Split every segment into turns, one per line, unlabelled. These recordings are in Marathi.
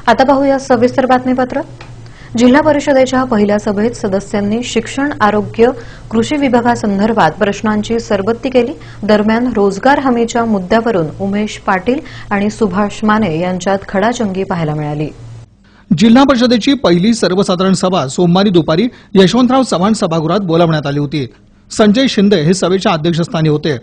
आता पाहूया सविस्तर बातमीपत्र। जिल्हा परिषदेच्या पहिल्या सभेत सदस्यांनी शिक्षण, आरोग्य, कृषी विभागासंदर्भात प्रश्नांची सरबत्ती केली। दरम्यान रोजगार हमीच्या मुद्द्यावरून उमेश पाटील आणि सुभाष माने यांच्यात खडाजंगी पाहायला मिळाली।
जिल्हा परिषदेची पहिली सर्वसाधारण सभा सोमवारी दुपारी यशवंतराव चव्हाण सभागृहात बोलावण्यात आली होती। संजय शिंदे हे सभेच्या अध्यक्षस्थानी होते।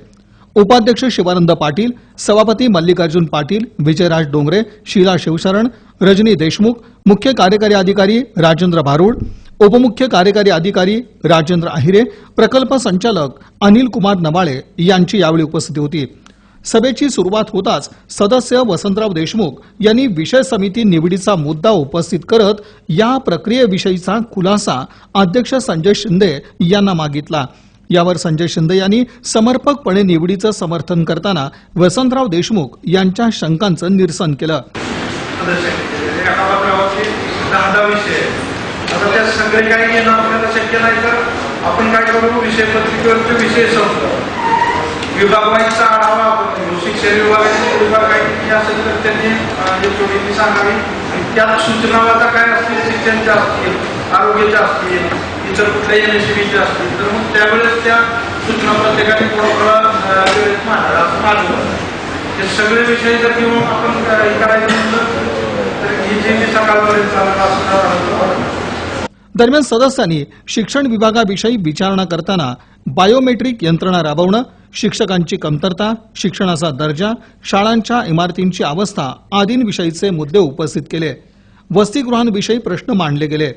उपाध्यक्ष शिवानंद पाटील, सभापती मल्लिकार्जुन पाटील, विजयराज डोंगरे, शीला शिवशरण, रजनी देशमुख, मुख्य कार्यकारी अधिकारी राजेंद्र भारूड, उपमुख्य कार्यकारी अधिकारी राजेंद्र आहिरे, प्रकल्प संचालक अनिल कुमार नवाळे यांची यावेळी उपस्थिती होती। सभेची सुरुवात होताच सदस्य वसंतराव देशमुख यांनी विषय समिती निवडीचा मुद्दा उपस्थित करत या प्रक्रियेविषयीचा खुलासा अध्यक्ष संजय शिंदे यांना मागितला। यावर संजय शिंदे यांनी समर्पकपणे निवडीचं समर्थन करताना वसंतराव देशमुख यांच्या शंकांचं निरसन केलं।
विभागाचा आढावा शिक्षण विभागाची असेल तर त्यांनी थोडी सांगावी। त्यात सूचना काय असतील, शिक्षणच्या असतील, आरोग्याच्या असतील, इतर कुठल्याही एनएसबीच्या असतील, तर मग त्यावेळेस त्या सूचना प्रत्येकाने थोडा वेळेत मांडाव्या असं माझं मत आहे। हे सगळे विषय जर घेऊन आपण करायचं म्हटलं तर ही जी सकाळपर्यंत चालत असणार।
दरम्यान सदस्यांनी शिक्षण विभागाविषयी विचारणा करताना बायोमेट्रिक यंत्रणा राबवणं, शिक्षकांची कमतरता, शिक्षणाचा दर्जा, शाळांच्या इमारतींची अवस्था आदींविषयीचे मुद्दे उपस्थित केले। वसतिगृहांविषयी प्रश्न मांडले गेले।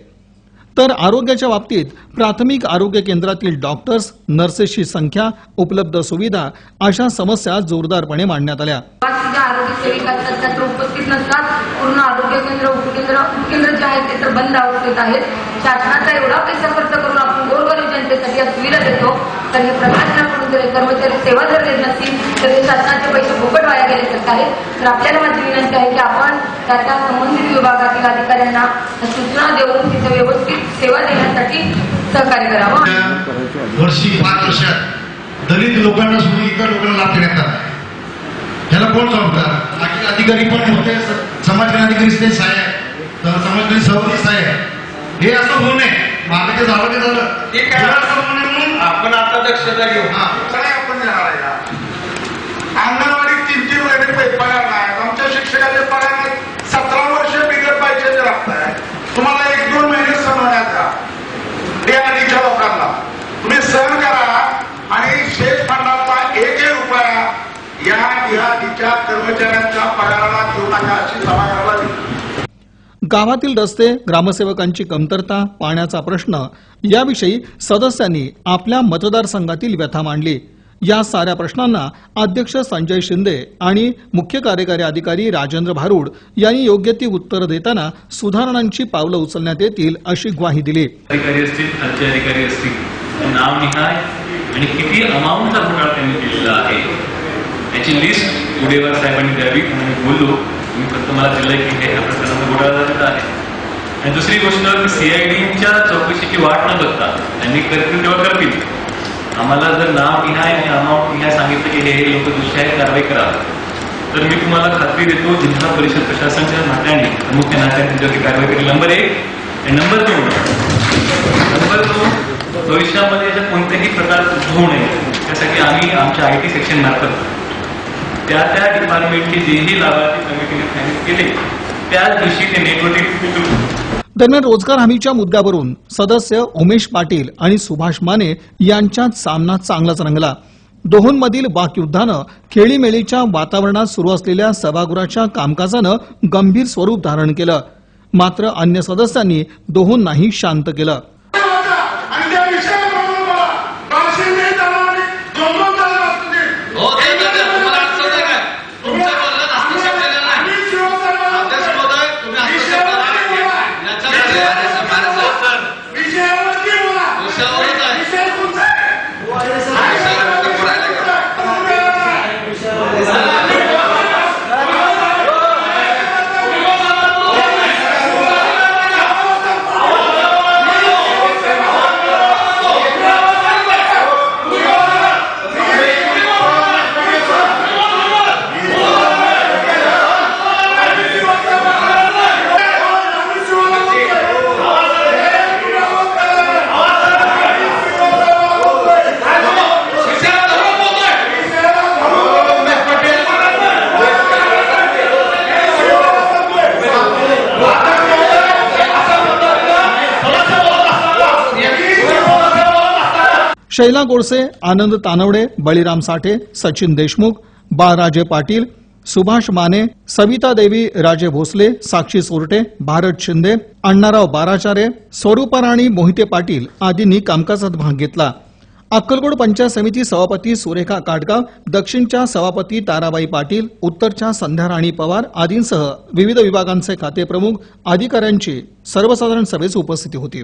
तर आरोग्याच्या बाबतीत प्राथमिक आरोग्य केंद्रातील डॉक्टर्स, नर्सेसची संख्या, उपलब्ध सुविधा अशा समस्या जोरदारपणे मांडण्यात आल्या।
आरोग्य सेविका त्यात उपस्थित नसतात। पूर्ण आरोग्य केंद्र, उपकेंद्र जे आहेत ते तर बंद अवस्थेत आहेत। शासनाचा एवढा पैसा खर्च करून आपण गोरगरीब जनतेसाठी या सुविधा देतो, तर हे प्रशासनाकडून जर कर्मचारी सेवा जर देत नसतील तर हे शासनाचे पैसे फुकट वाया गेले आहेत। तर आपल्याला माझी विनंती आहे की आपण त्याच्या संबंधित विभागातील अधिकाऱ्यांना सूचना देऊन तिथे व्यवस्थित सेवा देण्यासाठी सहकार्य करावं।
वर्षी 5 वर्षात दलित लोकांना सोडून इतर लोकांना लाभ देण्यात आला। याला कोण जबाबदार? अधिकारी पण होते, समाज कल्याण अधिकारी समाज सभापती साहेब, हे असं होऊ नये। मागे झालं ते झालं, ते काय म्हणून
आपण आता दक्षता घेऊ।
काय आपण अंगणवाडी 3-3 महिने पगार नाही, आमच्या शिक्षकाचे पगार 17 वर्ष बिगर पाहिजे लागताय। तुम्हाला 1-2 महिने सहन होण्याचा त्या आधीच्या लोकांना तुम्ही सहन करा आणि शेत फंडाचा 1 रुपया या आधीच्या कर्मचाऱ्यांच्या पगाराला घेऊ नका अशी सभा करावी।
गावातील रस्ते, ग्रामसेवकांची कमतरता, पाण्याचा प्रश्न याविषयी सदस्यांनी आपल्या मतदारसंघातील व्यथा मांडली। या साऱ्या प्रश्नांना अध्यक्ष संजय शिंदे आणि मुख्य कार्यकारी अधिकारी राजेंद्र भारूड यांनी योग्य ती उत्तर देताना सुधारणांची पावलं उचलण्यात येतील अशी ग्वाही दिली।
अधिकारी असतील, खालचे अधिकारी असतील, नाव निहाय आणि किती अमाऊंटचा घोटाळा त्यांनी केलेला आहे याची लिस्ट उडेवार साहेबांनी द्यावी म्हणून बोललो। मी फक्त मला दिलं की हे प्रकरणाचा घोटाळा झालेला आहे। आणि दुसरी गोष्ट की सीआयडीच्या चौकशीची वाट न बघता त्यांनी करतील तेव्हा करतील। आम्हाला जर नाव निहाय आणि अमाऊंट निहाय सांगितलं की हे लोक दोषी आहेत, कारवाई करा, तर मी तुम्हाला खात्री देतो जिल्हा परिषद प्रशासनाच्या नात्याने मुख्य नात्याने तुमच्यावरती कारवाई करेल। नंबर 1 आणि नंबर 2 भविष्यामध्ये याच्यात कोणत्याही प्रकार होऊ नये त्यासाठी आम्ही आमच्या IT सेक्शन मार्फत त्या डिपार्टमेंटचे जेही लाभार्थी कमिटीने फायनल केले त्याच दिवशी ते नेटवर्क।
दरम्यान रोजगार हमीच्या मुद्द्यावरून सदस्य उमेश पाटील आणि सुभाष माने यांच्यात सामना चांगलाच रंगला। दोहोंमधील वाकयुद्धानं खेळीमेळीच्या वातावरणात सुरू असलेल्या सभागृहाच्या कामकाजानं गंभीर स्वरूप धारण केलं। मात्र अन्य सदस्यांनी दोहोंनाही शांत केलं। शैला गोडसे, आनंद तानवडे, बळीराम साठे, सचिन देशमुख, बाळराजे पाटील, सुभाष माने, सविता देवी, राजे भोसले, साक्षी सोरटे, भारत शिंदे, अण्णाराव बाराचारे, स्वरूपराणी मोहिते पाटील आदींनी कामकाजात भाग घेतला. अक्कलकोट पंचायत समिती सभापती सुरेखा काटगाव, दक्षिणच्या सभापती ताराबाई पाटील, उत्तरच्या संध्याराणी पवार आदींसह विविध विभागांचे खाते प्रमुख अधिकाऱ्यांची सर्वसाधारण सभेस उपस्थिती होती.